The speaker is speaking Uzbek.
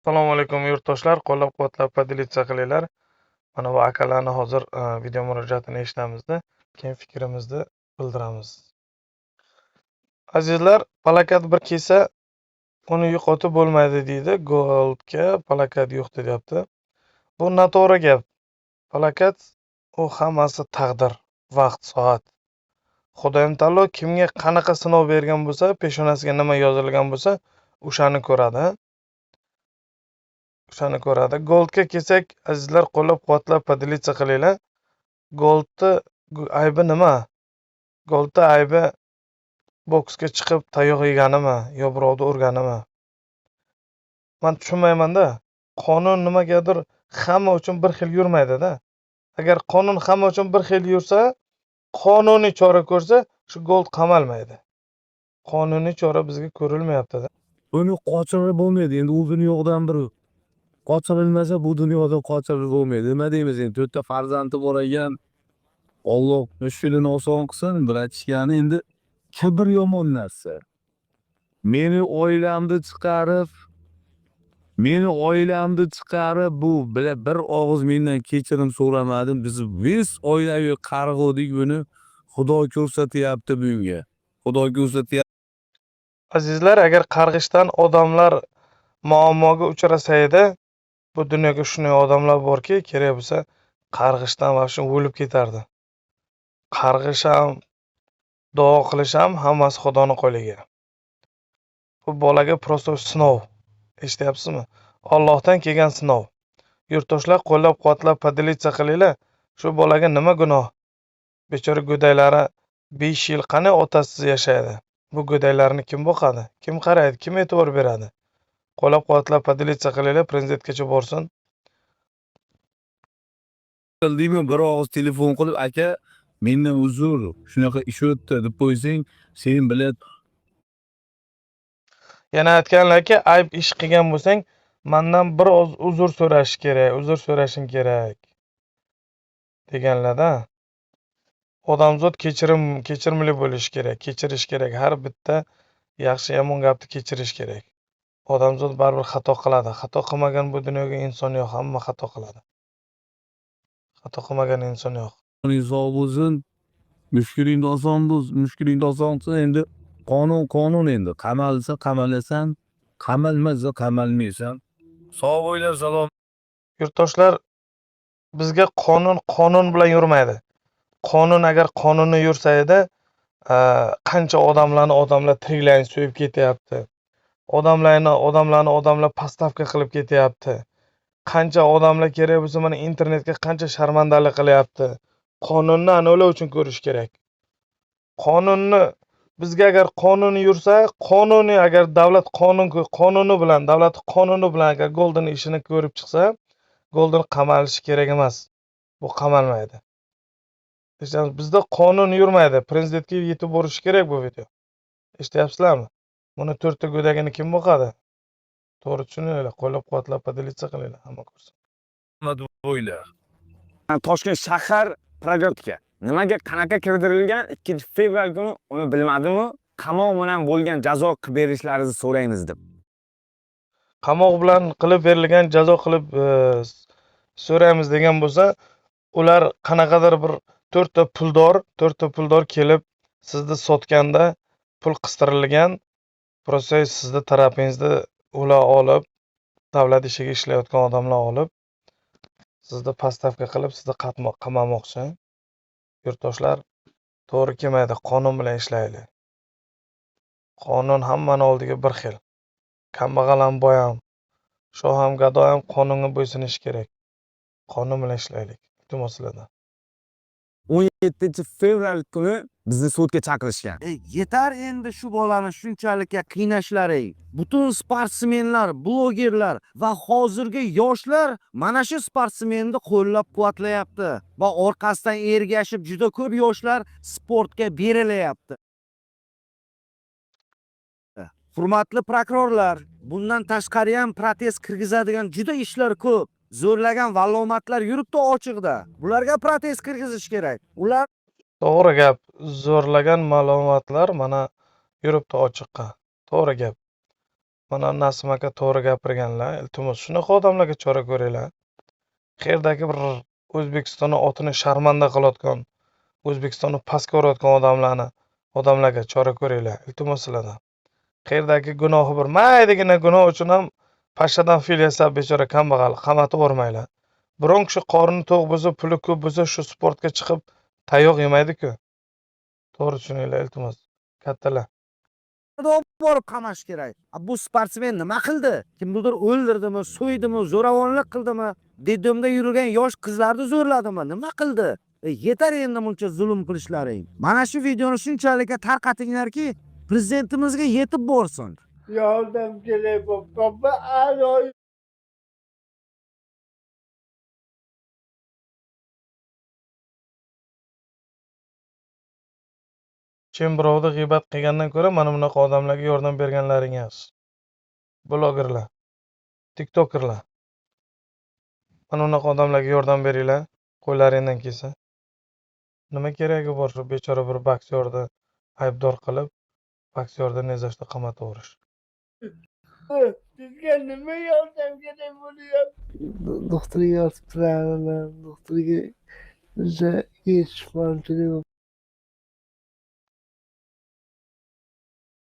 Assalomu alaykum yurtdoshlar, qo'llab-quvvatlab podelitsiya qilinglar. Mana bu akalarni hozir video murojaatini eshitamiz-da, keyin fikrimizni bildiramiz. Azizlar, palakat bir kelsa, uni yo'qotib bo'lmaydi deydi. Goldga palakat yo'q deyapti. Bu noto'g'ri gap. Palakat u hammasi taqdir, vaqt, soat. Xudoyim taolo kimga qanaqa sinov bergan bo'lsa, peshonasiga nima yozilgan bo'lsa, o'shani ko'radi. O'shani ko'radi. Goldga kelsak, azizlar, qo'llab-quvvatlab podelitsiya qilinglar. Goldni aybi nima? Goldni aybi boksga chiqib tayoq yeganimi yo birovni urganimi? Men tushunmayman-da. Qonun nimagadir hamma uchun bir xil yurmaydi-da. Agar qonun hamma uchun bir xil yursa, qonuniy chora ko'rsa, shu Gold qamalmaydi. Qonuniy chora bizga ko'rilmayapti-da. Buni qochirib bo'lmaydi. Endi u dunyodan biri qochirilmasa bu dunyoda qochirib bo'lmaydi. Nima deymiz endi 4 ta farzandi bor ekan. Alloh mushkulini oson qilsin, bir aytishgani endi kibr yomon narsa. Meni oilamni chiqarib bu bir og'iz mendan kechirim so'ramadim. Biz oilaviy qarg'udik buni Xudo ko'rsatyapti bunga. Xudo ko'rsatyapti. Azizlar, agar qarg'ishdan odamlar muammoga uchrasa edi, bu dunyoga shunday odamlar borki, kerak bo'lsa qarg'ishdan vaqti o'lib ketardi. Qarg'ish ham, duo qilish ham hammasi Xudoning qo'liga. Bu bolaga prosto sinov. Eshityapsizmi? Allohdan kelgan sinov. Yurtdoshlar, qo'llab-quvvatlab podelitsiya qilinglar. Shu bolaga nima gunoh? Bechora go'daylari 5 yil qanday otasiz yashaydi? Bu go'daylarni kim boqadi? Kim qaraydi? Kim e'tibor beradi? Qo'llab-quvvatlab podelitsiya qilinglar, prezidentgacha borsin. Deymi bir og'iz telefon qilib aka mendan uzr shunaqa ish o'tdi deb qo'ysang sen bilan Yana aytganlarki, ayb ish qilgan bo'lsang, mendan bir oz uzr so'rash kerak, uzr so'rashing kerak deganlarda. Odamzod kechirimli bo'lishi kerak, kechirish kerak. Har bitta yaxshi yomon gapni kechirish kerak. Odamzod baribir xato qiladi. Xato qilmagan bu dunyoga inson yo'q, hamma xato qiladi. Xato qilmagan inson yo'q. sog' bo'lsin, mushkulingni oson qilsin. Endi qonun endi qamalsa qamalasan, qamalmasa qamalmaysan. Sog' bo'linglar, salom. Yurtdoshlar, bizga qonun bilan yurmaydi. Qonun agar qonuniy yursa edi, qancha odamlar tiriklarini so'yib ketyapti. Odamlarni pastavka qilib ketyapti. Qancha odamlar kerak bo'lsa mana internetga qancha sharmandalik qilyapti. Qonunni ana ular uchun ko'rish kerak. Qonunni bizga agar qonuniy yursa, agar davlat qonuni bilan agar Golden ishini ko'rib chiqsa, Golden qamalishi kerak emas. Bu qamalmaydi. Bizda qonun yurmaydi. Prezidentga yetib borishi kerak bu video. Eshityapsizlarmi? Buni 4 ta go'dagini kim boqadi? To'g'ri tushuninglar, qo'llab-quvvatlab podelitsiya qilinglar, hamma ko'rsin. Bo'ylar. Toshkent shahar prognotika nimaga qanaqa kirdirilgan 2-fevral kuni uni bilmadimu, qamoq bilan bo'lgan jazo qilib berishlaringizni so'raymiz deb. Qamoq bilan qilib berilgan jazo qilib so'raymiz degan bo'lsa, ular qanaqadir bir 4 ta puldor kelib sizni sotganda pul qistirilgan, prosta sizni tarafingizda ular olib, davlat ishiga ishlayotgan odamlar olib, sizni pastavka qilib, sizni qamamoqchi. Yurtdoshlar, to'g'ri kelmaydi. Qonun bilan ishlaylik. Qonun hammani oldiga bir xil. Kambag'al ham, boy ham, shoh ham, gado ham qonunga bo'ysunishi kerak. Qonun bilan ishlaylik. Iltimos sizlardan. 17-fevral kuni bizni sudga chaqirishgan. Yetar endi shu bolani shunchalik qiynashlaring. Butun sportsmenlar, blogerlar va hozirgi yoshlar mana shu sportsmenni qo'llab-quvvatlayapti va orqasidan ergashib juda ko'p yoshlar sportga berilyapti. Hurmatli prokurorlar, bundan tashqari ham protest kirgizadigan juda ishlar ko'p. Zo'rlagan vallomatlar yuribdi ochiqda. Bularga protest kirgizish kerak. Ular To'g'ri gap. Zo'rlagan ma'lumotlar mana yuribdi ochiqqa. To'g'ri gap. Mana Nasim aka to'g'ri gapirganlar. Iltimos shunaqa odamlarga chora ko'ringlar. Qayerdagi bir O'zbekistonning otini sharmanda qilayotgan, O'zbekistonni pastga urayotgan odamlarga chora ko'ringlar. Iltimos sizlardan. Qayerdagi gunohi bir maydigina gunoh uchun ham pashshadan fil yasab bechora kambag'al qamatib yubormanglar. Biron kishi qorni to'q bo'lsa, puli ko'p bo'lsa shu sportga chiqib tayoq yemaydi-ku. To'g'ri tushuninglar iltimos. Kattalar. borib qamash kerak. Bu sportsmen nima qildi? Kimnidir o'ldirdimi, so'ydimi, zo'ravonlik qildimi? Dedimda yurgan yosh qizlarni zo'rladimi? Nima qildi? Yetar endi buncha zulm qilishlaring. Mana shu videoni shunchalik tarqatinglarki, prezidentimizga yetib borsin. Yordam kerak bo'lib a'loy. Kim birovni g'iybat qilgandan ko'ra mana bunaqa odamlarga yordam berganlaring yaxshi. Blogerlar, tiktokerlar. Mana bunaqa odamlarga yordam beringlar, qo'llaringdan kelsa. Nima keragi bor shu bechora bir boksyorni aybdor qilib, boksyorni nezashda qamataverish. Sizga nima yordam kerak bo'lyapti? Doktorga yotib turarman. Doktorga biza hech ishonchli